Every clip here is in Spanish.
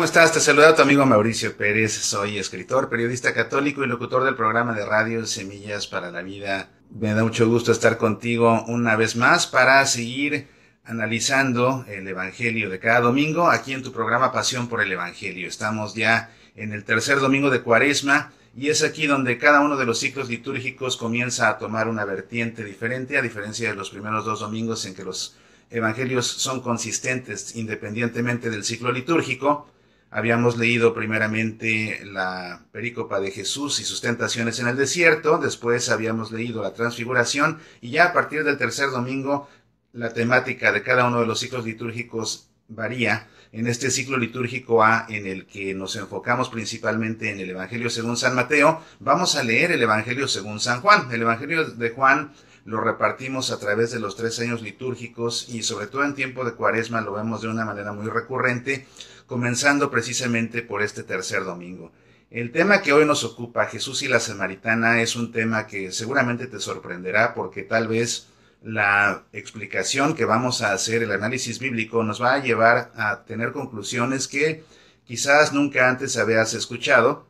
¿Cómo estás? Te saluda tu amigo Mauricio Pérez. Soy escritor, periodista católico y locutor del programa de radio Semillas para la Vida. Me da mucho gusto estar contigo una vez más para seguir analizando el Evangelio de cada domingo aquí en tu programa Pasión por el Evangelio. Estamos ya en el tercer domingo de Cuaresma y es aquí donde cada uno de los ciclos litúrgicos comienza a tomar una vertiente diferente, a diferencia de los primeros dos domingos en que los evangelios son consistentes independientemente del ciclo litúrgico. Habíamos leído primeramente la perícopa de Jesús y sus tentaciones en el desierto, después habíamos leído la transfiguración y ya a partir del tercer domingo la temática de cada uno de los ciclos litúrgicos varía. En este ciclo litúrgico A, en el que nos enfocamos principalmente en el Evangelio según San Mateo, vamos a leer el Evangelio según San Juan. El Evangelio de Juan lo repartimos a través de los 3 años litúrgicos y sobre todo en tiempo de Cuaresma lo vemos de una manera muy recurrente, comenzando precisamente por este tercer domingo. El tema que hoy nos ocupa, Jesús y la Samaritana, es un tema que seguramente te sorprenderá porque tal vez la explicación que vamos a hacer, el análisis bíblico, nos va a llevar a tener conclusiones que quizás nunca antes habías escuchado.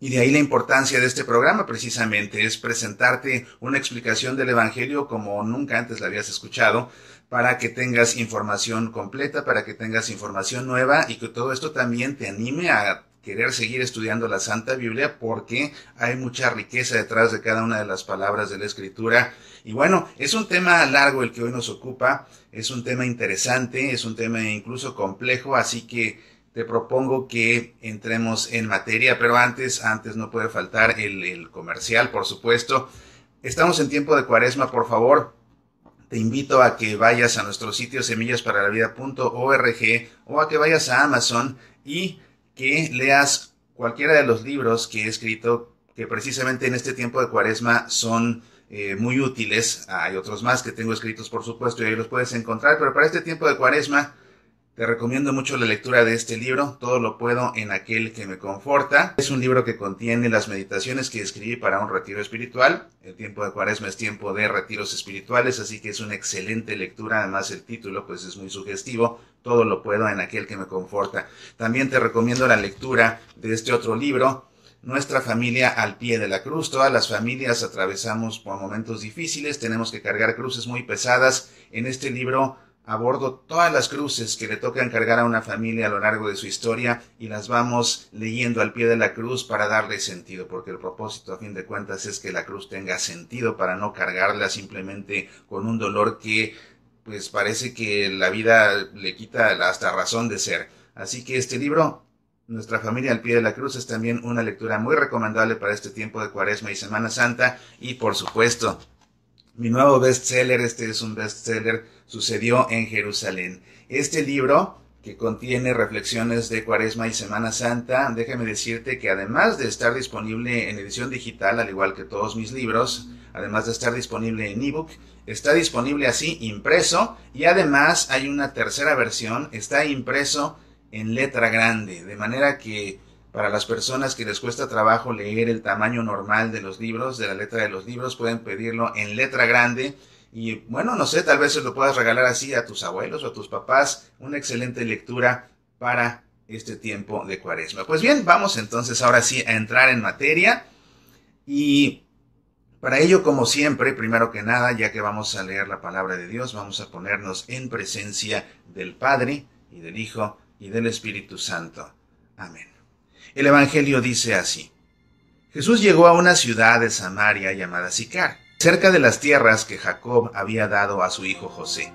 Y de ahí la importancia de este programa precisamente es presentarte una explicación del Evangelio como nunca antes la habías escuchado, para que tengas información completa, para que tengas información nueva y que todo esto también te anime a querer seguir estudiando la Santa Biblia porque hay mucha riqueza detrás de cada una de las palabras de la Escritura. Y bueno, es un tema largo el que hoy nos ocupa, es un tema interesante, es un tema incluso complejo, así que te propongo que entremos en materia, pero antes no puede faltar el comercial, por supuesto. Estamos en tiempo de Cuaresma, por favor. Te invito a que vayas a nuestro sitio semillasparalavida.org o a que vayas a Amazon y que leas cualquiera de los libros que he escrito, que precisamente en este tiempo de Cuaresma son muy útiles. Hay otros más que tengo escritos, por supuesto, y ahí los puedes encontrar, pero para este tiempo de Cuaresma te recomiendo mucho la lectura de este libro, Todo lo puedo en aquel que me conforta. Es un libro que contiene las meditaciones que escribí para un retiro espiritual. El tiempo de Cuaresma es tiempo de retiros espirituales, así que es una excelente lectura. Además el título pues es muy sugestivo, Todo lo puedo en aquel que me conforta. También te recomiendo la lectura de este otro libro, Nuestra familia al pie de la cruz. Todas las familias atravesamos por momentos difíciles, tenemos que cargar cruces muy pesadas. En este libro abordo todas las cruces que le tocan cargar a una familia a lo largo de su historia y las vamos leyendo al pie de la cruz para darle sentido, porque el propósito a fin de cuentas es que la cruz tenga sentido, para no cargarla simplemente con un dolor que pues parece que la vida le quita hasta razón de ser. Así que este libro, Nuestra familia al pie de la cruz, es también una lectura muy recomendable para este tiempo de Cuaresma y Semana Santa. Y por supuesto, mi nuevo bestseller, este es un bestseller, Sucedió en Jerusalén. Este libro, que contiene reflexiones de Cuaresma y Semana Santa, déjame decirte que además de estar disponible en edición digital, al igual que todos mis libros, además de estar disponible en ebook, está disponible así impreso y además hay una tercera versión, está impreso en letra grande, de manera que para las personas que les cuesta trabajo leer el tamaño normal de los libros, de la letra de los libros, pueden pedirlo en letra grande. Y bueno, no sé, tal vez se lo puedas regalar así a tus abuelos o a tus papás. Una excelente lectura para este tiempo de Cuaresma. Pues bien, vamos entonces ahora sí a entrar en materia. Y para ello, como siempre, primero que nada, ya que vamos a leer la palabra de Dios, vamos a ponernos en presencia del Padre y del Hijo y del Espíritu Santo. Amén. El Evangelio dice así: Jesús llegó a una ciudad de Samaria llamada Sicar, cerca de las tierras que Jacob había dado a su hijo José.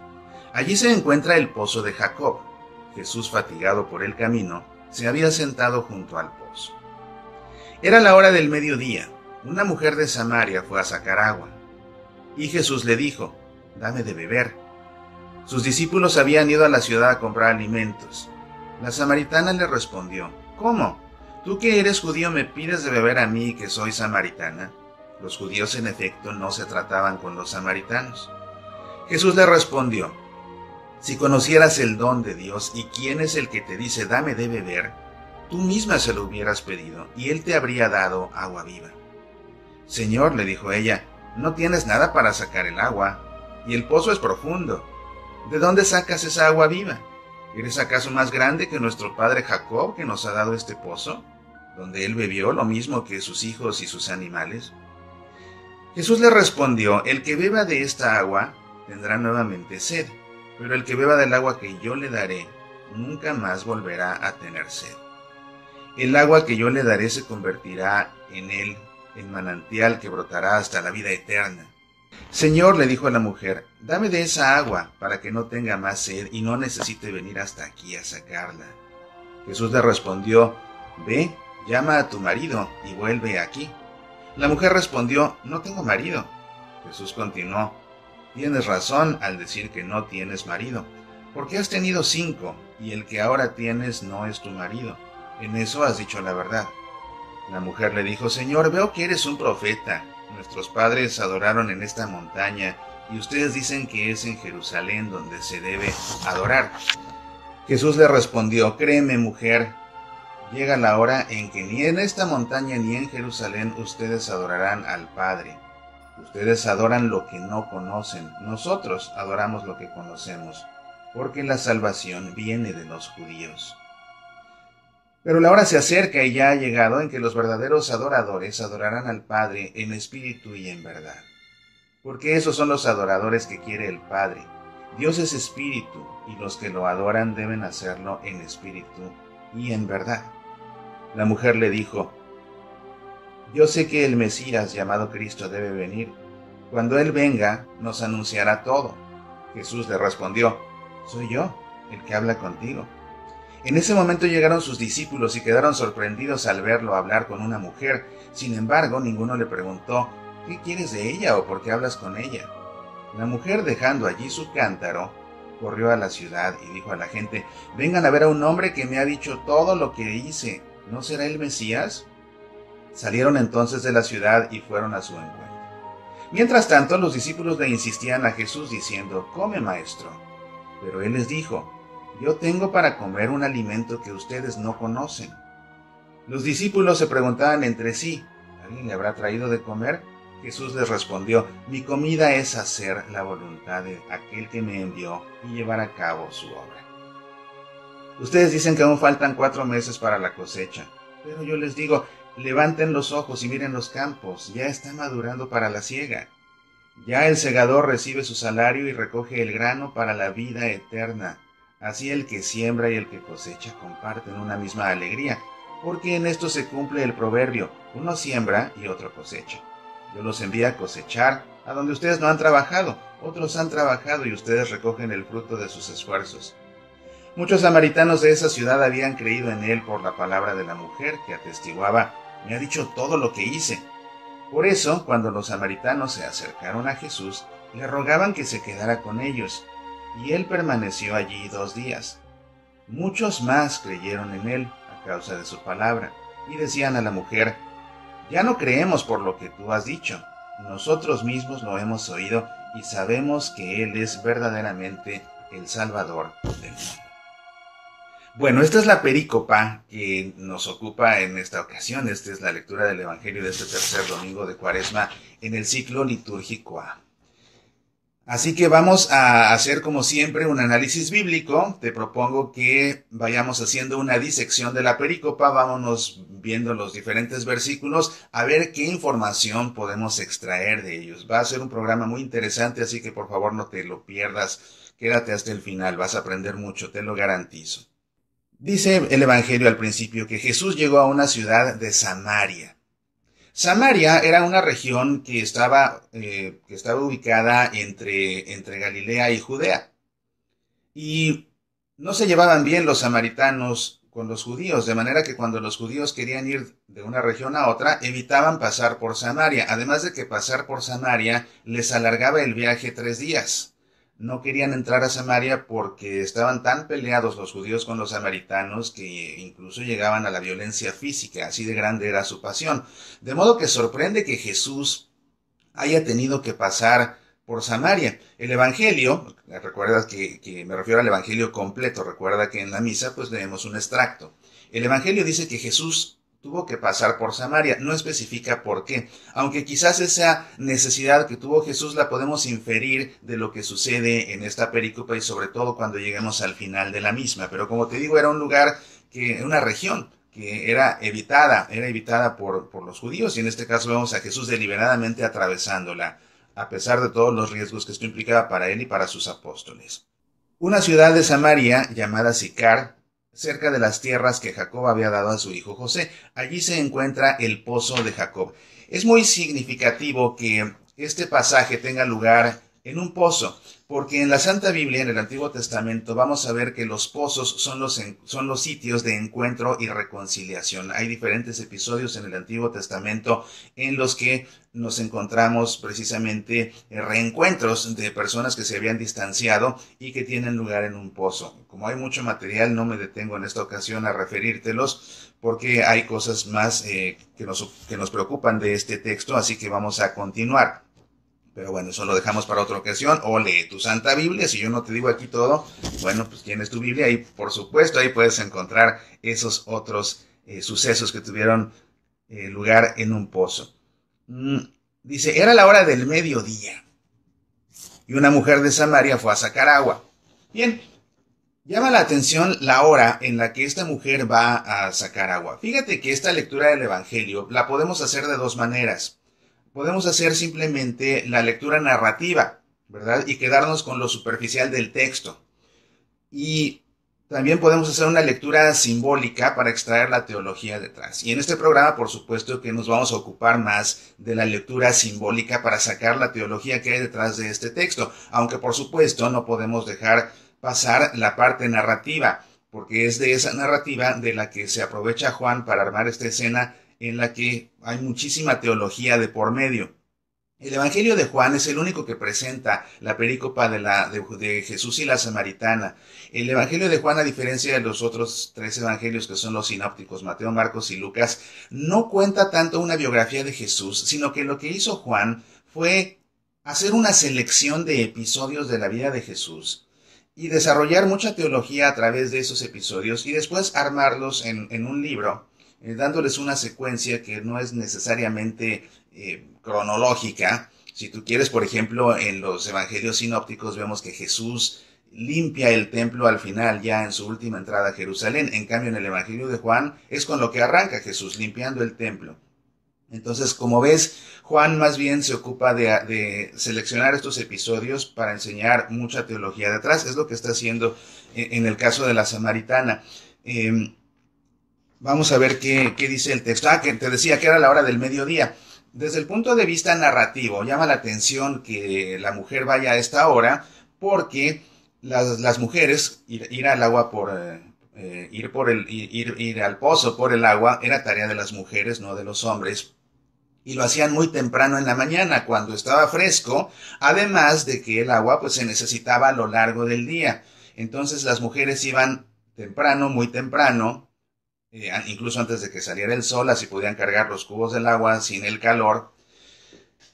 Allí se encuentra el pozo de Jacob. Jesús, fatigado por el camino, se había sentado junto al pozo. Era la hora del mediodía. Una mujer de Samaria fue a sacar agua. Y Jesús le dijo: «Dame de beber». Sus discípulos habían ido a la ciudad a comprar alimentos. La samaritana le respondió: «¿Cómo? ¿Tú que eres judío me pides de beber a mí que soy samaritana?» Los judíos en efecto no se trataban con los samaritanos. Jesús le respondió: «Si conocieras el don de Dios y quién es el que te dice dame de beber, tú misma se lo hubieras pedido y él te habría dado agua viva». «Señor», le dijo ella, «no tienes nada para sacar el agua y el pozo es profundo. ¿De dónde sacas esa agua viva?» ¿Eres acaso más grande que nuestro padre Jacob, que nos ha dado este pozo, donde él bebió lo mismo que sus hijos y sus animales? Jesús le respondió: el que beba de esta agua tendrá nuevamente sed, pero el que beba del agua que yo le daré nunca más volverá a tener sed. El agua que yo le daré se convertirá en él en manantial que brotará hasta la vida eterna. Señor, le dijo a la mujer, dame de esa agua para que no tenga más sed y no necesite venir hasta aquí a sacarla. Jesús le respondió: ve, llama a tu marido y vuelve aquí. La mujer respondió: no tengo marido. Jesús continuó: tienes razón al decir que no tienes marido, porque has tenido 5 y el que ahora tienes no es tu marido. En eso has dicho la verdad. La mujer le dijo: Señor, veo que eres un profeta. Nuestros padres adoraron en esta montaña y ustedes dicen que es en Jerusalén donde se debe adorar. Jesús le respondió: créeme, mujer, llega la hora en que ni en esta montaña ni en Jerusalén ustedes adorarán al Padre. Ustedes adoran lo que no conocen, nosotros adoramos lo que conocemos, porque la salvación viene de los judíos. Pero la hora se acerca y ya ha llegado en que los verdaderos adoradores adorarán al Padre en espíritu y en verdad. Porque esos son los adoradores que quiere el Padre. Dios es espíritu y los que lo adoran deben hacerlo en espíritu y en verdad. La mujer le dijo: yo sé que el Mesías llamado Cristo debe venir. Cuando Él venga, nos anunciará todo. Jesús le respondió: soy yo, el que habla contigo. En ese momento llegaron sus discípulos y quedaron sorprendidos al verlo hablar con una mujer. Sin embargo, ninguno le preguntó: ¿qué quieres de ella o por qué hablas con ella? La mujer, dejando allí su cántaro, corrió a la ciudad y dijo a la gente: vengan a ver a un hombre que me ha dicho todo lo que hice. ¿No será el Mesías? Salieron entonces de la ciudad y fueron a su encuentro. Mientras tanto, los discípulos le insistían a Jesús diciendo: come, maestro. Pero él les dijo: yo tengo para comer un alimento que ustedes no conocen. Los discípulos se preguntaban entre sí: ¿alguien le habrá traído de comer? Jesús les respondió: mi comida es hacer la voluntad de aquel que me envió y llevar a cabo su obra. Ustedes dicen que aún faltan 4 meses para la cosecha, pero yo les digo: levanten los ojos y miren los campos, ya está madurando para la siega. Ya el segador recibe su salario y recoge el grano para la vida eterna. Así el que siembra y el que cosecha comparten una misma alegría, porque en esto se cumple el proverbio: uno siembra y otro cosecha. Yo los envío a cosechar a donde ustedes no han trabajado, otros han trabajado y ustedes recogen el fruto de sus esfuerzos. Muchos samaritanos de esa ciudad habían creído en él por la palabra de la mujer, que atestiguaba: me ha dicho todo lo que hice. Por eso, cuando los samaritanos se acercaron a Jesús, le rogaban que se quedara con ellos, y él permaneció allí 2 días. Muchos más creyeron en él a causa de su palabra, y decían a la mujer: ya no creemos por lo que tú has dicho, nosotros mismos lo hemos oído y sabemos que él es verdaderamente el Salvador del mundo. Bueno, esta es la perícopa que nos ocupa en esta ocasión. Esta es la lectura del Evangelio de este tercer domingo de Cuaresma en el ciclo litúrgico A. Así que vamos a hacer, como siempre, un análisis bíblico. Te propongo que vayamos haciendo una disección de la perícopa. Vámonos viendo los diferentes versículos a ver qué información podemos extraer de ellos. Va a ser un programa muy interesante, así que por favor no te lo pierdas. Quédate hasta el final, vas a aprender mucho, te lo garantizo. Dice el Evangelio al principio que Jesús llegó a una ciudad de Samaria. Samaria era una región que estaba ubicada entre Galilea y Judea. Y no se llevaban bien los samaritanos con los judíos, de manera que cuando los judíos querían ir de una región a otra, evitaban pasar por Samaria. Además de que pasar por Samaria les alargaba el viaje 3 días. No querían entrar a Samaria porque estaban tan peleados los judíos con los samaritanos que incluso llegaban a la violencia física, así de grande era su pasión. De modo que sorprende que Jesús haya tenido que pasar por Samaria. El Evangelio, recuerda que me refiero al Evangelio completo, recuerda que en la misa pues leemos un extracto. El Evangelio dice que Jesús tuvo que pasar por Samaria. No especifica por qué, aunque quizás esa necesidad que tuvo Jesús la podemos inferir de lo que sucede en esta perícopa y sobre todo cuando lleguemos al final de la misma. Pero como te digo, era un lugar, una región que era evitada por los judíos, y en este caso vemos a Jesús deliberadamente atravesándola, a pesar de todos los riesgos que esto implicaba para él y para sus apóstoles. Una ciudad de Samaria llamada Sicar, cerca de las tierras que Jacob había dado a su hijo José. Allí se encuentra el pozo de Jacob. Es muy significativo que este pasaje tenga lugar en un pozo, porque en la Santa Biblia, en el Antiguo Testamento, vamos a ver que los pozos son los sitios de encuentro y reconciliación. Hay diferentes episodios en el Antiguo Testamento en los que nos encontramos precisamente reencuentros de personas que se habían distanciado y que tienen lugar en un pozo. Como hay mucho material, no me detengo en esta ocasión a referírtelos, porque hay cosas más que nos preocupan de este texto, así que vamos a continuar. Pero bueno, eso lo dejamos para otra ocasión. O lee tu Santa Biblia. Si yo no te digo aquí todo, bueno, pues tienes tu Biblia y por supuesto ahí puedes encontrar esos otros sucesos que tuvieron lugar en un pozo. Dice, era la hora del mediodía y una mujer de Samaria fue a sacar agua. Bien, llama la atención la hora en la que esta mujer va a sacar agua. Fíjate que esta lectura del Evangelio la podemos hacer de dos maneras. Podemos hacer simplemente la lectura narrativa, ¿verdad? Y quedarnos con lo superficial del texto. Y también podemos hacer una lectura simbólica para extraer la teología detrás. Y en este programa, por supuesto, que nos vamos a ocupar más de la lectura simbólica para sacar la teología que hay detrás de este texto. Aunque, por supuesto, no podemos dejar pasar la parte narrativa, porque es de esa narrativa de la que se aprovecha Juan para armar esta escena en la que hay muchísima teología de por medio. El Evangelio de Juan es el único que presenta la perícopa de Jesús y la Samaritana. El Evangelio de Juan, a diferencia de los otros tres evangelios que son los sinópticos, Mateo, Marcos y Lucas, no cuenta tanto una biografía de Jesús, sino que lo que hizo Juan fue hacer una selección de episodios de la vida de Jesús y desarrollar mucha teología a través de esos episodios y después armarlos en un libro, dándoles una secuencia que no es necesariamente cronológica. Si tú quieres, por ejemplo, en los evangelios sinópticos vemos que Jesús limpia el templo al final, ya en su última entrada a Jerusalén. En cambio, en el evangelio de Juan es con lo que arranca Jesús, limpiando el templo. Entonces, como ves, Juan más bien se ocupa de seleccionar estos episodios para enseñar mucha teología detrás. Es lo que está haciendo en el caso de la Samaritana. Vamos a ver qué dice el texto. Que te decía que era la hora del mediodía. Desde el punto de vista narrativo, llama la atención que la mujer vaya a esta hora, porque las mujeres, ir al agua ir al pozo por el agua, era tarea de las mujeres, no de los hombres. Y lo hacían muy temprano en la mañana, cuando estaba fresco, además de que el agua pues se necesitaba a lo largo del día. Entonces las mujeres iban temprano, muy temprano, incluso antes de que saliera el sol, así podían cargar los cubos del agua sin el calor.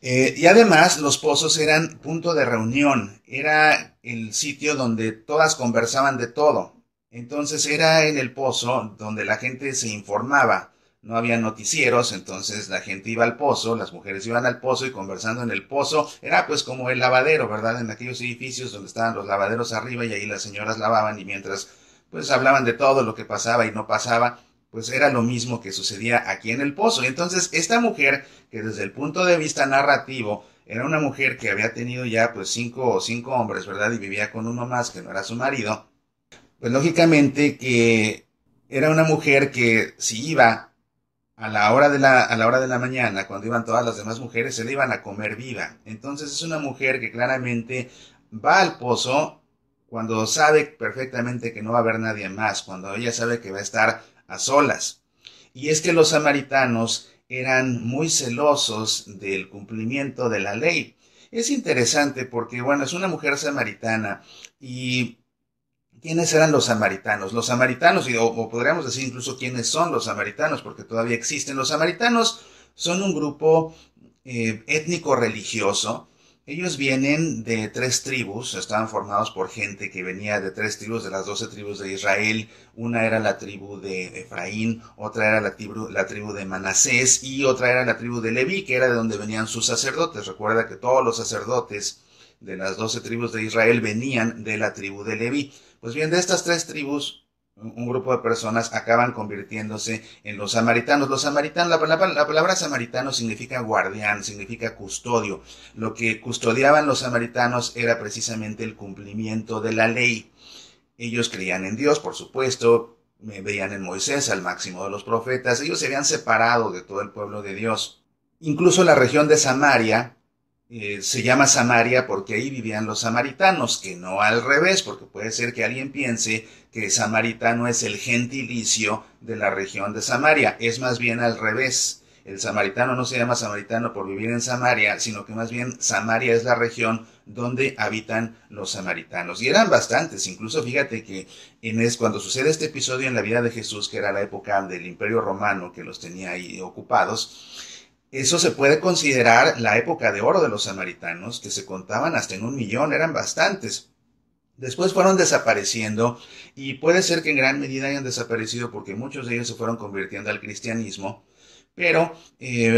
Y además los pozos eran punto de reunión, era el sitio donde todas conversaban de todo. Entonces era en el pozo donde la gente se informaba. No había noticieros, entonces la gente iba al pozo, las mujeres iban al pozo y conversando en el pozo, era pues como el lavadero, ¿verdad? En aquellos edificios donde estaban los lavaderos arriba y ahí las señoras lavaban y mientras pues hablaban de todo lo que pasaba y no pasaba, pues era lo mismo que sucedía aquí en el pozo. Y entonces esta mujer, que desde el punto de vista narrativo, era una mujer que había tenido ya pues cinco hombres, ¿verdad? Y vivía con uno más que no era su marido, pues lógicamente que era una mujer que si iba a la hora de la mañana, cuando iban todas las demás mujeres, se le iban a comer viva. Entonces es una mujer que claramente va al pozo cuando sabe perfectamente que no va a haber nadie más, cuando ella sabe que va a estar a solas. Y es que los samaritanos eran muy celosos del cumplimiento de la ley. Es interesante porque, bueno, es una mujer samaritana. ¿Y quiénes eran los samaritanos? Los samaritanos, o podríamos decir incluso quiénes son los samaritanos, porque todavía existen. Los samaritanos son un grupo étnico-religioso Ellos vienen de 3 tribus, estaban formados por gente que venía de 3 tribus, de las 12 tribus de Israel. Una era la tribu de Efraín, otra era la tribu de Manasés y otra era la tribu de Leví, que era de donde venían sus sacerdotes. Recuerda que todos los sacerdotes de las 12 tribus de Israel venían de la tribu de Leví. Pues bien, de estas 3 tribus, un grupo de personas acaban convirtiéndose en los samaritanos. Los samaritanos, la palabra samaritano significa guardián, significa custodio. Lo que custodiaban los samaritanos era precisamente el cumplimiento de la ley. Ellos creían en Dios, por supuesto, veían en Moisés al máximo de los profetas. Ellos se habían separado de todo el pueblo de Dios. Incluso la región de Samaria se llama Samaria porque ahí vivían los samaritanos, que no al revés, porque puede ser que alguien piense que samaritano es el gentilicio de la región de Samaria. Es más bien al revés. El samaritano no se llama samaritano por vivir en Samaria, sino que más bien Samaria es la región donde habitan los samaritanos. Y eran bastantes. Incluso fíjate que cuando sucede este episodio en la vida de Jesús, que era la época del Imperio Romano que los tenía ahí ocupados, eso se puede considerar la época de oro de los samaritanos, que se contaban hasta en 1 millón, eran bastantes. Después fueron desapareciendo y puede ser que en gran medida hayan desaparecido porque muchos de ellos se fueron convirtiendo al cristianismo, pero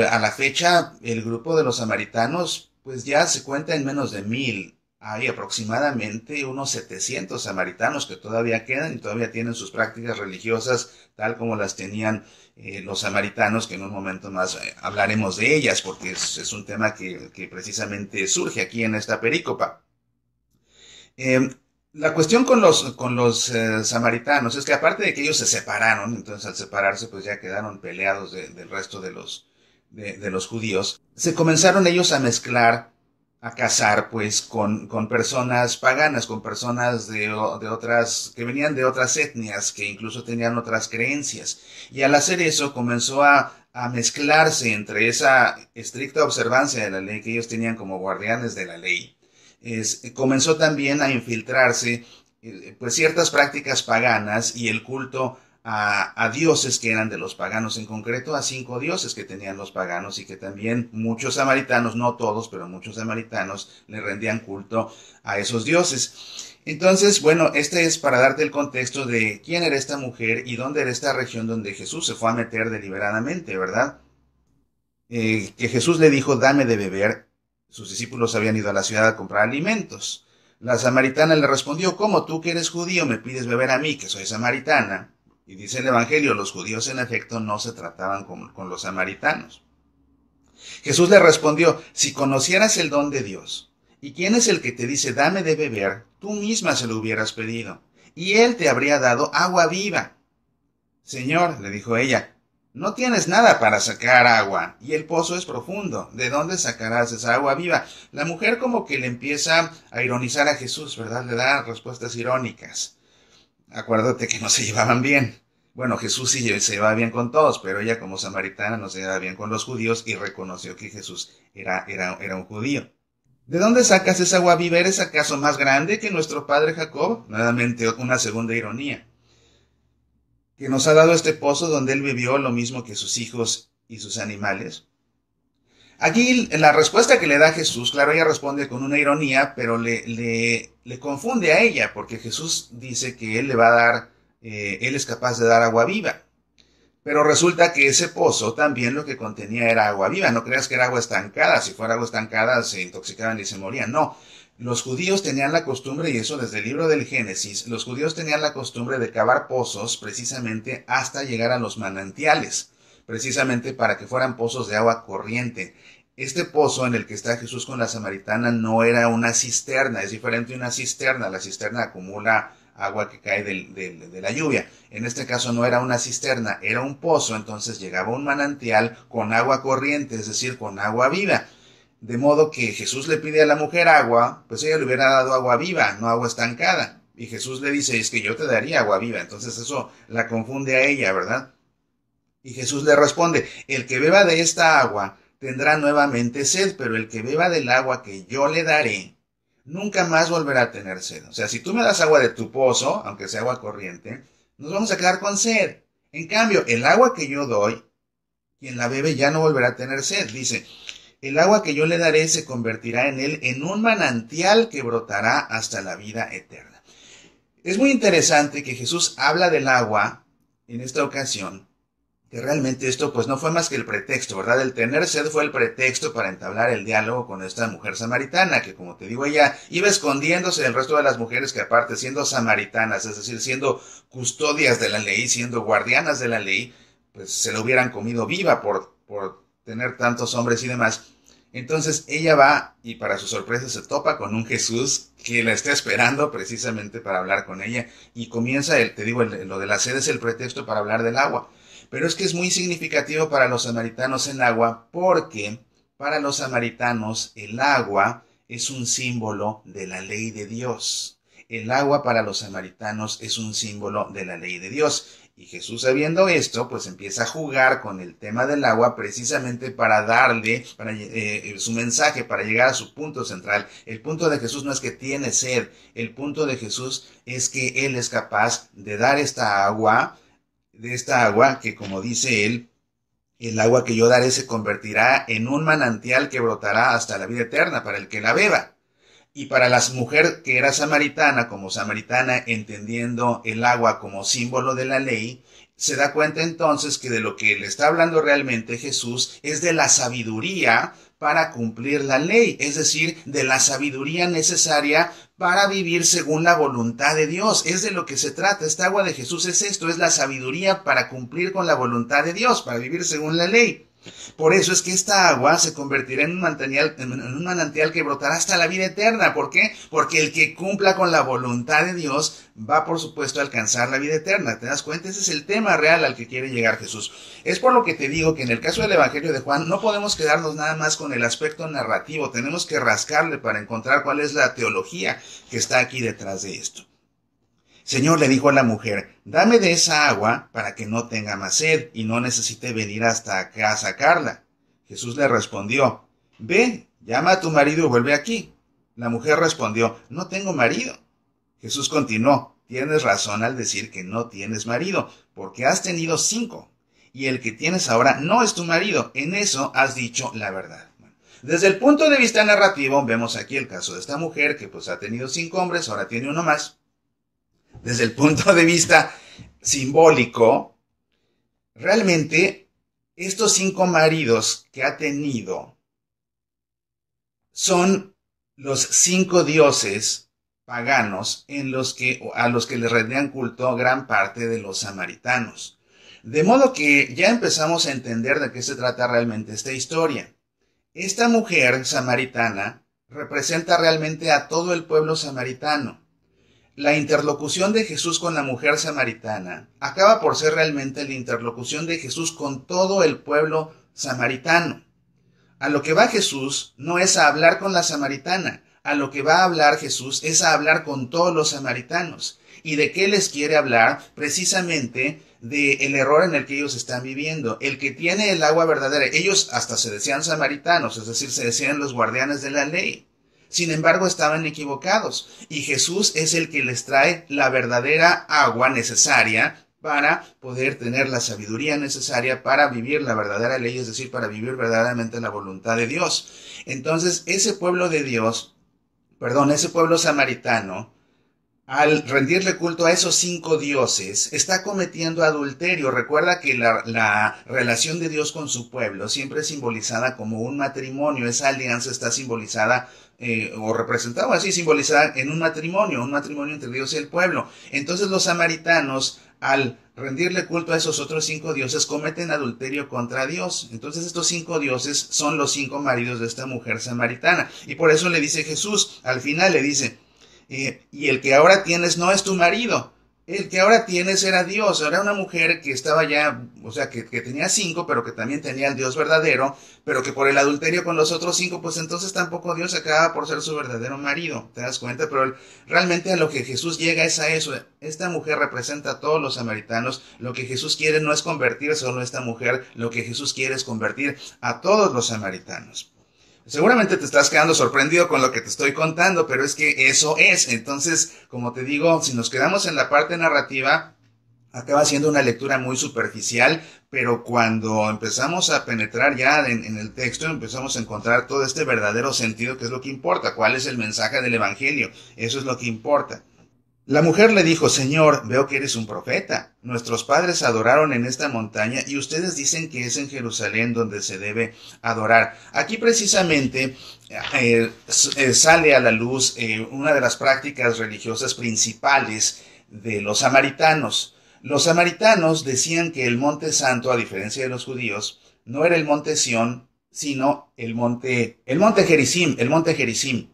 a la fecha el grupo de los samaritanos pues ya se cuenta en menos de 1000. Hay aproximadamente unos 700 samaritanos que todavía quedan y todavía tienen sus prácticas religiosas tal como las tenían los samaritanos, que en un momento más hablaremos de ellas porque es un tema que precisamente surge aquí en esta perícopa. La cuestión con los samaritanos es que aparte de que ellos se separaron, entonces al separarse pues ya quedaron peleados del resto de los judíos, se comenzaron ellos a mezclar, a casar pues con personas paganas, con personas de otras, que venían de otras etnias, que incluso tenían otras creencias. Y al hacer eso comenzó a mezclarse entre esa estricta observancia de la ley que ellos tenían como guardianes de la ley. Comenzó también a infiltrarse pues ciertas prácticas paganas y el culto a dioses que eran de los paganos, en concreto a 5 dioses que tenían los paganos y que también muchos samaritanos, no todos, pero muchos samaritanos le rendían culto a esos dioses. Entonces, bueno, este es para darte el contexto de quién era esta mujer y dónde era esta región donde Jesús se fue a meter deliberadamente, ¿verdad? Que Jesús le dijo, dame de beber. Sus discípulos habían ido a la ciudad a comprar alimentos. La samaritana le respondió, ¿cómo tú que eres judío me pides beber a mí, que soy samaritana? Y dice el Evangelio, los judíos en efecto no se trataban con los samaritanos. Jesús le respondió, si conocieras el don de Dios, ¿y quién es el que te dice dame de beber? Tú misma se lo hubieras pedido, y él te habría dado agua viva. Señor, le dijo ella, no tienes nada para sacar agua, y el pozo es profundo. ¿De dónde sacarás esa agua viva? La mujer como que le empieza a ironizar a Jesús, ¿verdad? Le da respuestas irónicas. Acuérdate que no se llevaban bien. Bueno, Jesús sí se llevaba bien con todos, pero ella como samaritana no se llevaba bien con los judíos y reconoció que Jesús era un judío. ¿De dónde sacas esa agua viva? ¿Eres acaso más grande que nuestro padre Jacob? Nuevamente una segunda ironía. Que nos ha dado este pozo donde él bebió lo mismo que sus hijos y sus animales. Aquí la respuesta que le da Jesús, claro, ella responde con una ironía, pero le confunde a ella, porque Jesús dice que él le va a dar, él es capaz de dar agua viva. Pero resulta que ese pozo también lo que contenía era agua viva. No creas que era agua estancada. Si fuera agua estancada se intoxicaban y se morían. No. Los judíos tenían la costumbre, y eso desde el libro del Génesis, los judíos tenían la costumbre de cavar pozos precisamente hasta llegar a los manantiales, precisamente para que fueran pozos de agua corriente. Este pozo en el que está Jesús con la samaritana no era una cisterna, es diferente a una cisterna. La cisterna acumula agua que cae de la lluvia. En este caso no era una cisterna, era un pozo, entonces llegaba un manantial con agua corriente, es decir, con agua viva. De modo que Jesús le pide a la mujer agua, pues ella le hubiera dado agua viva, no agua estancada. Y Jesús le dice, es que yo te daría agua viva. Entonces eso la confunde a ella, ¿verdad? Y Jesús le responde, el que beba de esta agua tendrá nuevamente sed, pero el que beba del agua que yo le daré, nunca más volverá a tener sed. O sea, si tú me das agua de tu pozo, aunque sea agua corriente, nos vamos a quedar con sed. En cambio, el agua que yo doy, quien la bebe ya no volverá a tener sed. Dice, el agua que yo le daré se convertirá en él en un manantial que brotará hasta la vida eterna. Es muy interesante que Jesús habla del agua en esta ocasión, que realmente esto pues no fue más que el pretexto, ¿verdad? El tener sed fue el pretexto para entablar el diálogo con esta mujer samaritana, que como te digo, ella iba escondiéndose del resto de las mujeres que aparte siendo samaritanas, es decir, siendo custodias de la ley, siendo guardianas de la ley, pues se lo hubieran comido viva por tener tantos hombres y demás. Entonces ella va y para su sorpresa se topa con un Jesús que la está esperando precisamente para hablar con ella y comienza, lo de la sed es el pretexto para hablar del agua. Pero es que es muy significativo para los samaritanos el agua porque para los samaritanos el agua es un símbolo de la ley de Dios. El agua para los samaritanos es un símbolo de la ley de Dios. Y Jesús, sabiendo esto, pues empieza a jugar con el tema del agua precisamente para darle su mensaje, para llegar a su punto central. El punto de Jesús no es que tiene sed, el punto de Jesús es que Él es capaz de dar esta agua que, como dice él, el agua que yo daré se convertirá en un manantial que brotará hasta la vida eterna para el que la beba. Y para la mujer que era samaritana, como samaritana, entendiendo el agua como símbolo de la ley, se da cuenta entonces que de lo que le está hablando realmente Jesús es de la sabiduría para cumplir la ley, es decir, de la sabiduría necesaria para vivir según la voluntad de Dios. Es de lo que se trata. Esta agua de Jesús es esto, es la sabiduría para cumplir con la voluntad de Dios, para vivir según la ley. Por eso es que esta agua se convertirá en un manantial que brotará hasta la vida eterna. ¿Por qué? Porque el que cumpla con la voluntad de Dios va, por supuesto, a alcanzar la vida eterna. ¿Te das cuenta? Ese es el tema real al que quiere llegar Jesús. Es por lo que te digo que en el caso del Evangelio de Juan no podemos quedarnos nada más con el aspecto narrativo. Tenemos que rascarle para encontrar cuál es la teología que está aquí detrás de esto. Señor, le dijo a la mujer, dame de esa agua para que no tenga más sed y no necesite venir hasta acá a sacarla. Jesús le respondió, ve, llama a tu marido y vuelve aquí. La mujer respondió, no tengo marido. Jesús continuó, tienes razón al decir que no tienes marido, porque has tenido 5, y el que tienes ahora no es tu marido. En eso has dicho la verdad. Desde el punto de vista narrativo, vemos aquí el caso de esta mujer que pues ha tenido 5 hombres, ahora tiene uno más. Desde el punto de vista simbólico, realmente estos 5 maridos que ha tenido son los 5 dioses paganos a los que le rendían culto gran parte de los samaritanos. De modo que ya empezamos a entender de qué se trata realmente esta historia. Esta mujer samaritana representa realmente a todo el pueblo samaritano. La interlocución de Jesús con la mujer samaritana acaba por ser realmente la interlocución de Jesús con todo el pueblo samaritano. A lo que va Jesús no es a hablar con la samaritana, a lo que va a hablar Jesús es a hablar con todos los samaritanos. ¿Y de qué les quiere hablar? Precisamente del error en el que ellos están viviendo. El que tiene el agua verdadera, ellos hasta se decían samaritanos, es decir, se decían los guardianes de la ley. Sin embargo, estaban equivocados y Jesús es el que les trae la verdadera agua necesaria para poder tener la sabiduría necesaria para vivir la verdadera ley, es decir, para vivir verdaderamente la voluntad de Dios. Entonces, ese pueblo samaritano, al rendirle culto a esos 5 dioses, está cometiendo adulterio. Recuerda que la relación de Dios con su pueblo siempre es simbolizada como un matrimonio. Esa alianza está simbolizada o representada así, simbolizada en un matrimonio entre Dios y el pueblo. Entonces los samaritanos, al rendirle culto a esos otros 5 dioses, cometen adulterio contra Dios. Entonces estos 5 dioses son los 5 maridos de esta mujer samaritana. Y por eso le dice Jesús, al final le dice, y el que ahora tienes no es tu marido. El que ahora tienes era Dios. Era una mujer que estaba ya, o sea, que tenía 5, pero que también tenía el Dios verdadero, pero que por el adulterio con los otros 5, pues entonces tampoco Dios acaba por ser su verdadero marido. ¿Te das cuenta? Pero realmente a lo que Jesús llega es a eso. Esta mujer representa a todos los samaritanos. Lo que Jesús quiere no es convertir solo a esta mujer, lo que Jesús quiere es convertir a todos los samaritanos. Seguramente te estás quedando sorprendido con lo que te estoy contando, pero es que eso es. Entonces, como te digo, si nos quedamos en la parte narrativa, acaba siendo una lectura muy superficial, pero cuando empezamos a penetrar ya en el texto, empezamos a encontrar todo este verdadero sentido, que es lo que importa. ¿Cuál es el mensaje del Evangelio? Eso es lo que importa. La mujer le dijo: Señor, veo que eres un profeta. Nuestros padres adoraron en esta montaña y ustedes dicen que es en Jerusalén donde se debe adorar. Aquí precisamente sale a la luz una de las prácticas religiosas principales de los samaritanos. Los samaritanos decían que el monte santo, a diferencia de los judíos, no era el monte Sión, sino el monte Gerizim.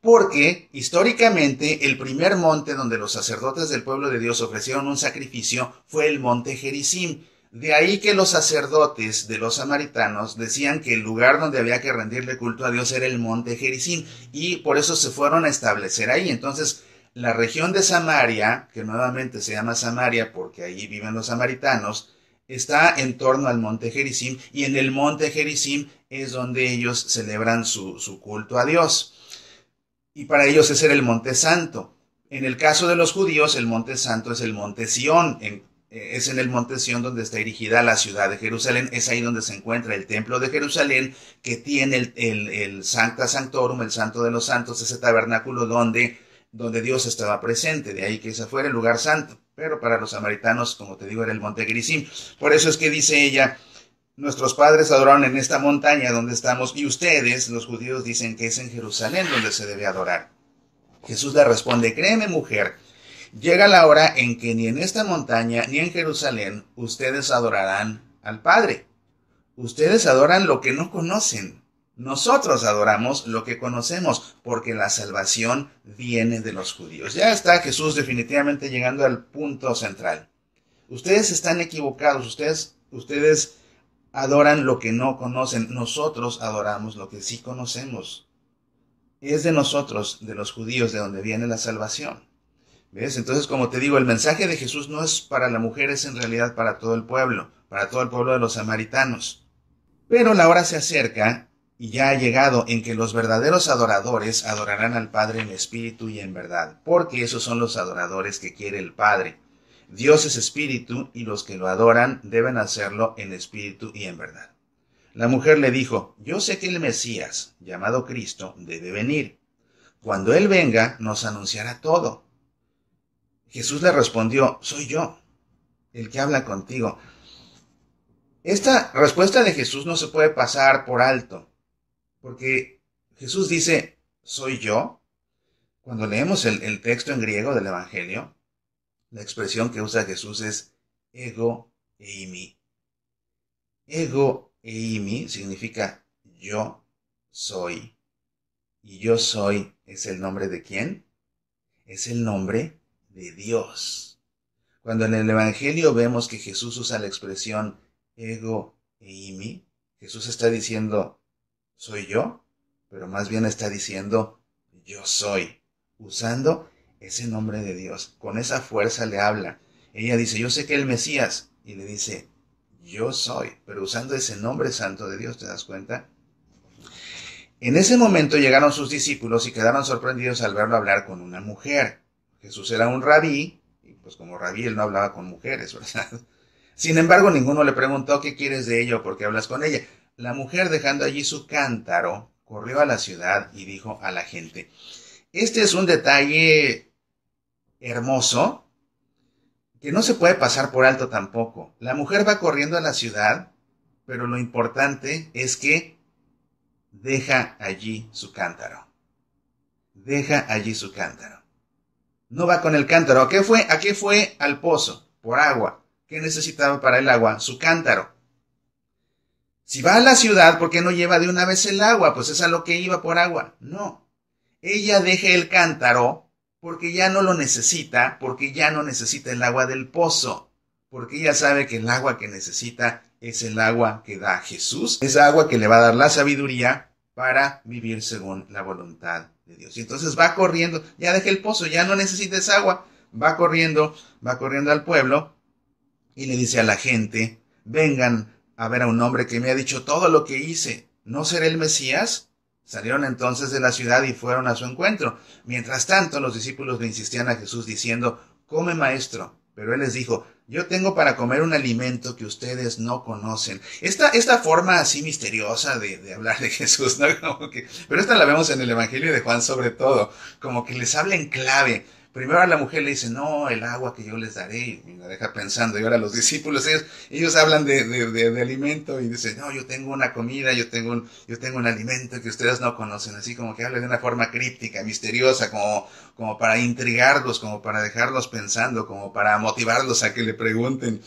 Porque históricamente el primer monte donde los sacerdotes del pueblo de Dios ofrecieron un sacrificio fue el monte Gerizim. De ahí que los sacerdotes de los samaritanos decían que el lugar donde había que rendirle culto a Dios era el monte Gerizim, y por eso se fueron a establecer ahí. Entonces, la región de Samaria, que nuevamente se llama Samaria porque ahí viven los samaritanos, está en torno al monte Gerizim, y en el monte Gerizim es donde ellos celebran su culto a Dios. Y para ellos ese era el monte santo. En el caso de los judíos, el monte santo es el monte Sión. Es en el monte Sión donde está erigida la ciudad de Jerusalén. Es ahí donde se encuentra el templo de Jerusalén, que tiene el Sancta Sanctorum, el santo de los santos, ese tabernáculo donde Dios estaba presente. De ahí que ese fuera el lugar santo. Pero para los samaritanos, como te digo, era el monte Gerizim. Por eso es que dice ella: nuestros padres adoraron en esta montaña donde estamos, y ustedes, los judíos, dicen que es en Jerusalén donde se debe adorar. Jesús le responde: créeme, mujer, llega la hora en que ni en esta montaña ni en Jerusalén ustedes adorarán al Padre. Ustedes adoran lo que no conocen. Nosotros adoramos lo que conocemos, porque la salvación viene de los judíos. Ya está Jesús definitivamente llegando al punto central. Ustedes están equivocados. Ustedes adoran lo que no conocen. Nosotros adoramos lo que sí conocemos. Es de nosotros, de los judíos, de donde viene la salvación. ¿Ves? Entonces, como te digo, el mensaje de Jesús no es para la mujer, es en realidad para todo el pueblo de los samaritanos. Pero la hora se acerca, y ya ha llegado, en que los verdaderos adoradores adorarán al Padre en espíritu y en verdad, porque esos son los adoradores que quiere el Padre. Dios es espíritu, y los que lo adoran deben hacerlo en espíritu y en verdad. La mujer le dijo: yo sé que el Mesías, llamado Cristo, debe venir. Cuando Él venga, nos anunciará todo. Jesús le respondió: soy yo, el que habla contigo. Esta respuesta de Jesús no se puede pasar por alto, porque Jesús dice: soy yo. Cuando leemos el texto en griego del Evangelio, la expresión que usa Jesús es ego eimi. Ego eimi significa yo soy. ¿Y yo soy es el nombre de quién? Es el nombre de Dios. Cuando en el Evangelio vemos que Jesús usa la expresión ego eimi, Jesús está diciendo soy yo, pero más bien está diciendo yo soy, usando ese nombre de Dios. Con esa fuerza le habla. Ella dice: yo sé que el Mesías, y le dice: yo soy, pero usando ese nombre santo de Dios. ¿Te das cuenta? En ese momento llegaron sus discípulos y quedaron sorprendidos al verlo hablar con una mujer. Jesús era un rabí, y pues como rabí él no hablaba con mujeres, ¿verdad? Sin embargo, ninguno le preguntó: ¿qué quieres de ella o por qué hablas con ella? La mujer, dejando allí su cántaro, corrió a la ciudad y dijo a la gente. Este es un detalle hermoso que no se puede pasar por alto tampoco. La mujer va corriendo a la ciudad, pero lo importante es que deja allí su cántaro. Deja allí su cántaro. No va con el cántaro. ¿A qué fue al pozo? Por agua. ¿Qué necesitaba para el agua? Su cántaro. Si va a la ciudad, ¿por qué no lleva de una vez el agua? Pues es a lo que iba, por agua. No. Ella deja el cántaro porque ya no lo necesita, porque ya no necesita el agua del pozo, porque ella sabe que el agua que necesita es el agua que da Jesús, esa agua que le va a dar la sabiduría para vivir según la voluntad de Dios. Y entonces va corriendo, ya deja el pozo, ya no necesita esa agua, va corriendo al pueblo y le dice a la gente: vengan a ver a un hombre que me ha dicho todo lo que hice. ¿No será el Mesías? Salieron entonces de la ciudad y fueron a su encuentro. Mientras tanto, los discípulos le insistían a Jesús diciendo: come, maestro. Pero él les dijo: yo tengo para comer un alimento que ustedes no conocen. Esta forma así misteriosa de hablar de Jesús, ¿no? Pero esta la vemos en el Evangelio de Juan sobre todo, como que les habla en clave. Primero a la mujer le dice: no, el agua que yo les daré, y la deja pensando. Y ahora los discípulos, ellos hablan de alimento y dicen: no, yo tengo una comida, yo tengo un alimento que ustedes no conocen. Así como que habla de una forma críptica, misteriosa, como para intrigarlos, como para dejarlos pensando, como para motivarlos a que le pregunten.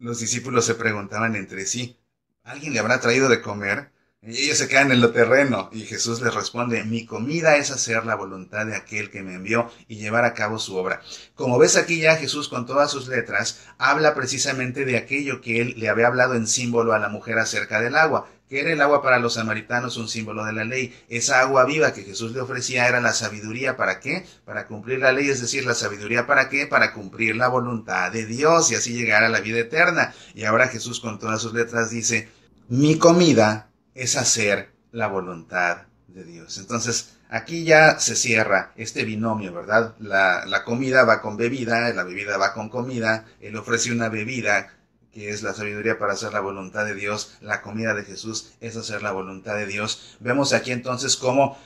Los discípulos se preguntaban entre sí: ¿alguien le habrá traído de comer? Y ellos se quedan en lo terreno, y Jesús les responde: mi comida es hacer la voluntad de aquel que me envió y llevar a cabo su obra. Como ves, aquí ya Jesús, con todas sus letras, habla precisamente de aquello que él le había hablado en símbolo a la mujer acerca del agua, que era el agua para los samaritanos, un símbolo de la ley. Esa agua viva que Jesús le ofrecía era la sabiduría. ¿Para qué? Para cumplir la ley, es decir, la sabiduría ¿para qué? Para cumplir la voluntad de Dios y así llegar a la vida eterna. Y ahora Jesús, con todas sus letras, dice: mi comida es hacer la voluntad de Dios. Entonces, aquí ya se cierra este binomio, ¿verdad? La comida va con bebida, la bebida va con comida. Él ofrece una bebida que es la sabiduría para hacer la voluntad de Dios. La comida de Jesús es hacer la voluntad de Dios. Vemos aquí entonces cómo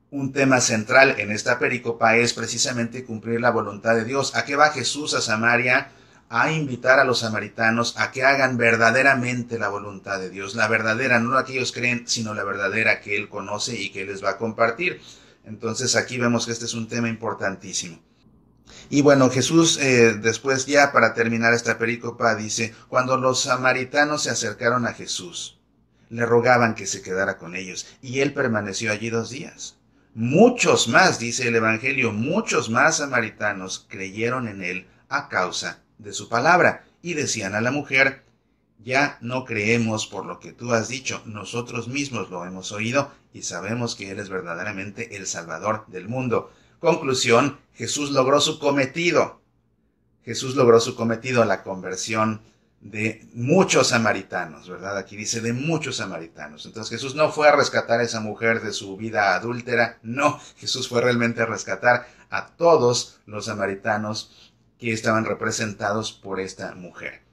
un tema central en esta pericopa es precisamente cumplir la voluntad de Dios. ¿A qué va Jesús a Samaria? A invitar a los samaritanos a que hagan verdaderamente la voluntad de Dios. La verdadera, no la que ellos creen, sino la verdadera que Él conoce y que Él les va a compartir. Entonces aquí vemos que este es un tema importantísimo. Y bueno, Jesús después, ya para terminar esta pericopa, dice: cuando los samaritanos se acercaron a Jesús, le rogaban que se quedara con ellos, y Él permaneció allí 2 días. Muchos más, dice el Evangelio, muchos más samaritanos creyeron en Él a causa de su palabra, y decían a la mujer: ya no creemos por lo que tú has dicho, nosotros mismos lo hemos oído y sabemos que Él es verdaderamente el Salvador del mundo. Conclusión: Jesús logró su cometido. Jesús logró su cometido, la conversión de muchos samaritanos, ¿verdad? Aquí dice de muchos samaritanos. Entonces Jesús no fue a rescatar a esa mujer de su vida adúltera, no, Jesús fue realmente a rescatar a todos los samaritanos que estaban representados por esta mujer.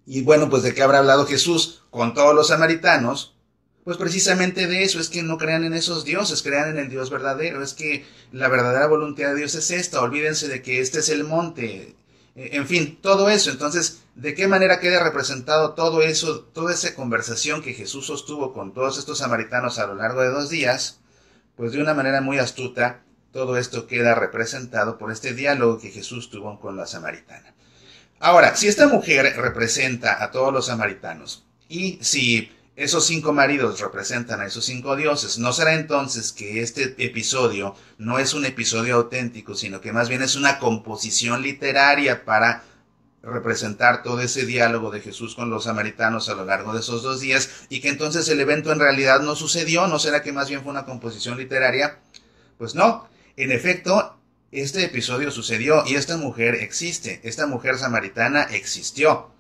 Y bueno, pues ¿de qué habrá hablado Jesús con todos los samaritanos? Pues precisamente de eso, es que no crean en esos dioses, crean en el Dios verdadero. Es que la verdadera voluntad de Dios es esta, olvídense de que este es el monte, en fin, todo eso. Entonces, ¿de qué manera queda representado todo eso, toda esa conversación que Jesús sostuvo con todos estos samaritanos a lo largo de 2 días? Pues de una manera muy astuta, todo esto queda representado por este diálogo que Jesús tuvo con la samaritana. Ahora, si esta mujer representa a todos los samaritanos, y si esos 5 maridos representan a esos 5 dioses, ¿no será entonces que este episodio no es un episodio auténtico, sino que más bien es una composición literaria para representar todo ese diálogo de Jesús con los samaritanos a lo largo de esos 2 días, y que entonces el evento en realidad no sucedió? ¿No será que más bien fue una composición literaria? Pues no, en efecto, este episodio sucedió y esta mujer existe, esta mujer samaritana existió.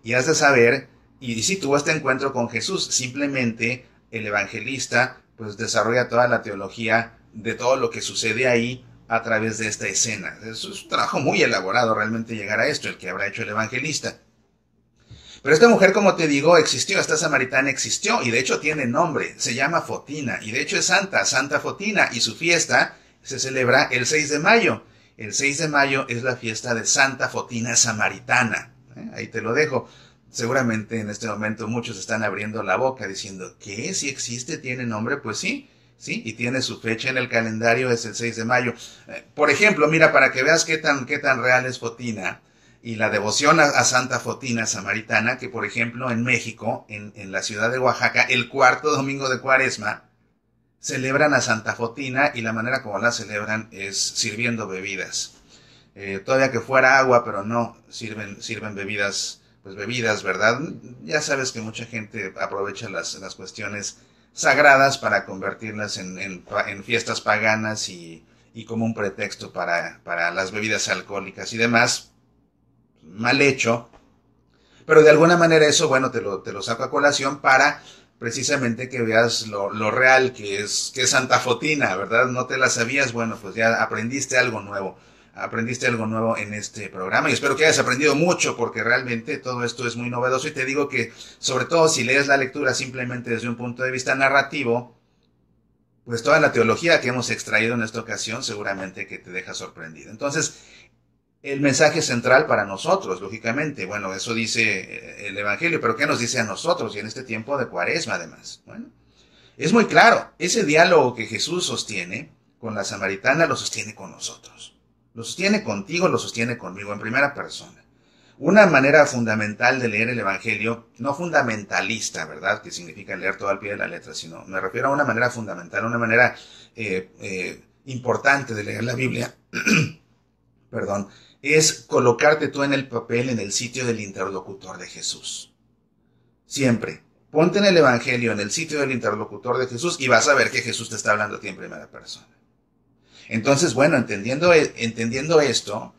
Y has de saber, y si tuvo este encuentro con Jesús, simplemente el evangelista pues desarrolla toda la teología de todo lo que sucede ahí a través de esta escena. Es un trabajo muy elaborado realmente llegar a esto, el que habrá hecho el evangelista. Pero esta mujer, como te digo, existió, esta samaritana existió, y de hecho tiene nombre, se llama Fotina, y de hecho es santa, Santa Fotina, y su fiesta se celebra el 6 de mayo. El 6 de mayo es la fiesta de Santa Fotina Samaritana. Ahí te lo dejo. Seguramente en este momento muchos están abriendo la boca diciendo: ¿qué? ¿Sí existe? ¿Tiene nombre? Pues sí, sí, y tiene su fecha en el calendario, es el 6 de mayo. Por ejemplo, mira, para que veas qué tan real es Fotina y la devoción a Santa Fotina Samaritana, que por ejemplo en México, en la ciudad de Oaxaca, el 4º domingo de Cuaresma, celebran a Santa Fotina, y la manera como la celebran es sirviendo bebidas. Todavía que fuera agua, pero no, sirven bebidas, pues bebidas, ¿verdad? Ya sabes que mucha gente aprovecha las cuestiones sagradas para convertirlas en fiestas paganas y como un pretexto para las bebidas alcohólicas y demás. Mal hecho, pero de alguna manera eso, bueno, te lo saco a colación para precisamente que veas lo real que es Santa Fotina, ¿verdad? No te la sabías, bueno, pues ya aprendiste algo nuevo. aprendiste algo nuevo en este programa y espero que hayas aprendido mucho porque realmente todo esto es muy novedoso y te digo que sobre todo si lees la lectura simplemente desde un punto de vista narrativo, pues toda la teología que hemos extraído en esta ocasión seguramente que te deja sorprendido. Entonces, el mensaje central para nosotros, lógicamente, bueno, eso dice el Evangelio, pero ¿qué nos dice a nosotros y en este tiempo de Cuaresma además? Bueno, es muy claro, ese diálogo que Jesús sostiene con la samaritana lo sostiene con nosotros. Lo sostiene contigo, lo sostiene conmigo en primera persona. Una manera fundamental de leer el Evangelio, no fundamentalista, ¿verdad? Que significa leer todo al pie de la letra, sino me refiero a una manera fundamental, una manera importante de leer la Biblia, perdón, es colocarte tú en el papel, en el sitio del interlocutor de Jesús. Siempre. Ponte en el Evangelio, en el sitio del interlocutor de Jesús y vas a ver que Jesús te está hablando a ti en primera persona. Entonces, bueno, entendiendo esto,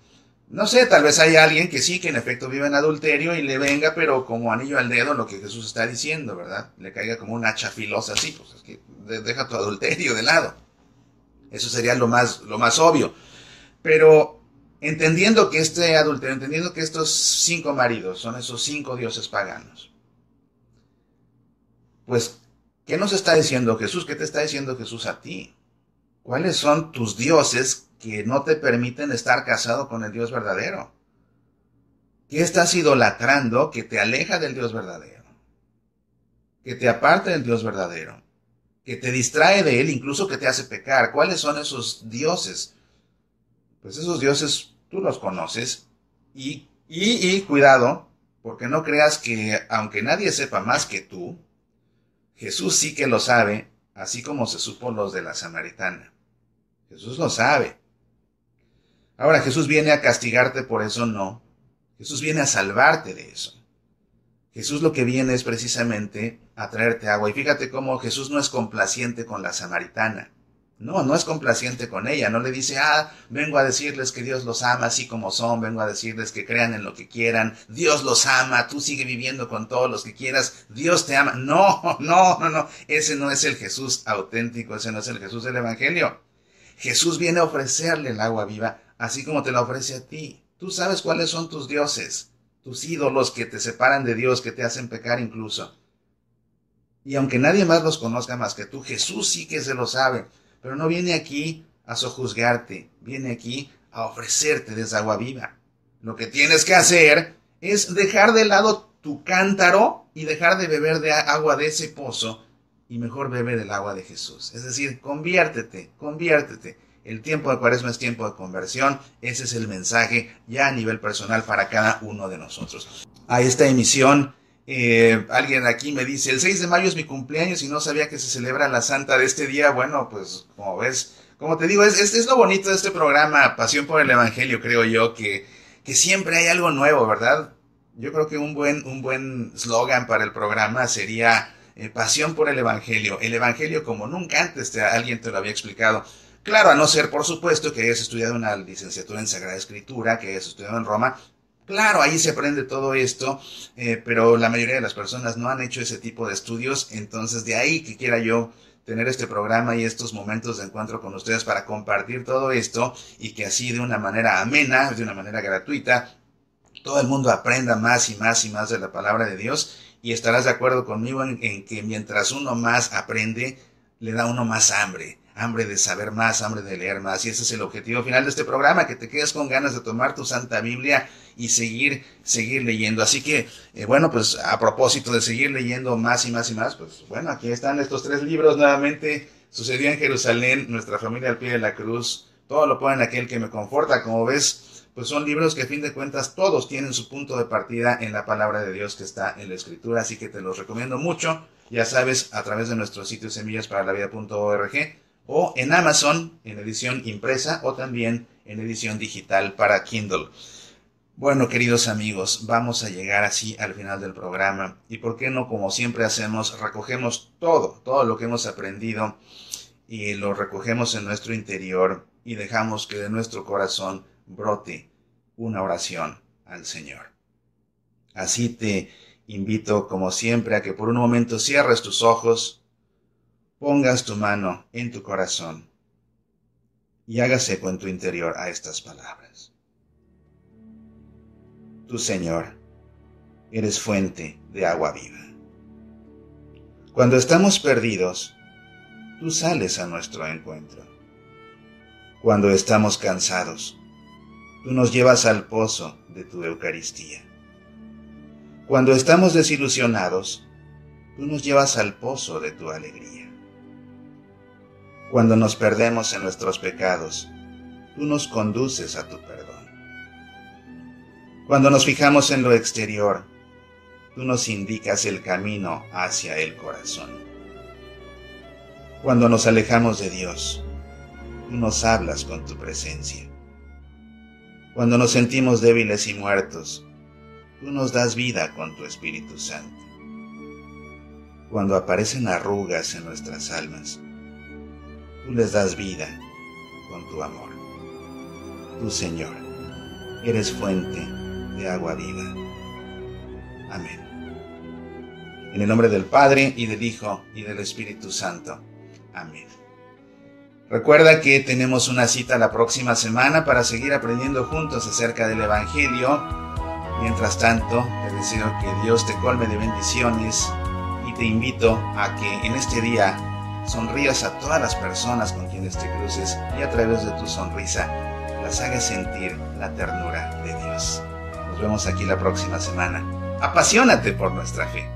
no sé, tal vez hay alguien que sí, que en efecto vive en adulterio y le venga, pero como anillo al dedo lo que Jesús está diciendo, ¿verdad? Le caiga como un hacha filosa así, pues es que deja tu adulterio de lado. Eso sería lo más obvio. Pero entendiendo que este adulterio, entendiendo que estos 5 maridos son esos 5 dioses paganos, pues, ¿qué nos está diciendo Jesús? ¿Qué te está diciendo Jesús a ti? ¿Cuáles son tus dioses que no te permiten estar casado con el Dios verdadero? ¿Qué estás idolatrando que te aleja del Dios verdadero? Que te aparta del Dios verdadero, que te distrae de Él, incluso que te hace pecar. ¿Cuáles son esos dioses? Pues esos dioses tú los conoces y cuidado, porque no creas que aunque nadie sepa más que tú, Jesús sí que lo sabe, así como se supo los de la samaritana. Jesús lo sabe. Ahora, ¿Jesús viene a castigarte por eso? No. Jesús viene a salvarte de eso. Jesús lo que viene es precisamente a traerte agua. Y fíjate cómo Jesús no es complaciente con la samaritana. No es complaciente con ella. No le dice, vengo a decirles que Dios los ama así como son. Vengo a decirles que crean en lo que quieran. Dios los ama. Tú sigue viviendo con todos los que quieras. Dios te ama. No. Ese no es el Jesús auténtico. Ese no es el Jesús del Evangelio. Jesús viene a ofrecerle el agua viva, así como te la ofrece a ti. Tú sabes cuáles son tus dioses, tus ídolos que te separan de Dios, que te hacen pecar incluso. Y aunque nadie más los conozca más que tú, Jesús sí que se lo sabe, pero no viene aquí a sojuzgarte, viene aquí a ofrecerte de esa agua viva. Lo que tienes que hacer es dejar de lado tu cántaro y dejar de beber de agua de ese pozo y mejor bebe del agua de Jesús. Es decir, conviértete. El tiempo de Cuaresma es tiempo de conversión. Ese es el mensaje ya a nivel personal para cada uno de nosotros. A esta emisión, alguien aquí me dice, el 6 de mayo es mi cumpleaños y no sabía que se celebra la Santa de este día. Bueno, pues como ves, como te digo, es lo bonito de este programa, Pasión por el Evangelio, creo yo, que siempre hay algo nuevo, ¿verdad? Yo creo que un buen slogan para el programa sería pasión por el Evangelio como nunca antes alguien te lo había explicado. Claro, a no ser, por supuesto, que hayas estudiado una licenciatura en Sagrada Escritura, que hayas estudiado en Roma. Claro, ahí se aprende todo esto, pero la mayoría de las personas no han hecho ese tipo de estudios, entonces de ahí que quiera yo tener este programa y estos momentos de encuentro con ustedes para compartir todo esto y que así de una manera amena, de una manera gratuita, todo el mundo aprenda más y más y más de la palabra de Dios. Y estarás de acuerdo conmigo en que mientras uno más aprende, le da a uno más hambre de saber más, hambre de leer más. Y ese es el objetivo final de este programa, que te quedes con ganas de tomar tu Santa Biblia y seguir leyendo. Así que, bueno, pues a propósito de seguir leyendo más y más y más, pues bueno, aquí están estos 3 libros nuevamente. Sucedió en Jerusalén, Nuestra familia al pie de la cruz, Todo lo puedo en aquel que me conforta. Como ves, pues son libros que a fin de cuentas todos tienen su punto de partida en la palabra de Dios que está en la Escritura, así que te los recomiendo mucho, ya sabes, a través de nuestro sitio semillasparalavida.org o en Amazon en edición impresa o también en edición digital para Kindle. Bueno, queridos amigos, vamos a llegar así al final del programa y por qué no, como siempre hacemos, recogemos todo lo que hemos aprendido y lo recogemos en nuestro interior y dejamos que de nuestro corazón brote una oración al Señor. Así te invito, como siempre, a que por un momento cierres tus ojos, pongas tu mano en tu corazón y hágase eco en tu interior a estas palabras. Tú, Señor, eres fuente de agua viva. Cuando estamos perdidos, tú sales a nuestro encuentro. Cuando estamos cansados, tú nos llevas al pozo de tu Eucaristía. Cuando estamos desilusionados, tú nos llevas al pozo de tu alegría. Cuando nos perdemos en nuestros pecados, tú nos conduces a tu perdón. Cuando nos fijamos en lo exterior, tú nos indicas el camino hacia el corazón. Cuando nos alejamos de Dios, tú nos hablas con tu presencia. Cuando nos sentimos débiles y muertos, tú nos das vida con tu Espíritu Santo. Cuando aparecen arrugas en nuestras almas, tú les das vida con tu amor. Tú, Señor, eres fuente de agua viva. Amén. En el nombre del Padre, y del Hijo, y del Espíritu Santo. Amén. Recuerda que tenemos una cita la próxima semana para seguir aprendiendo juntos acerca del Evangelio. Mientras tanto, te deseo que Dios te colme de bendiciones y te invito a que en este día sonrías a todas las personas con quienes te cruces y a través de tu sonrisa las hagas sentir la ternura de Dios. Nos vemos aquí la próxima semana. Apasionate por nuestra fe.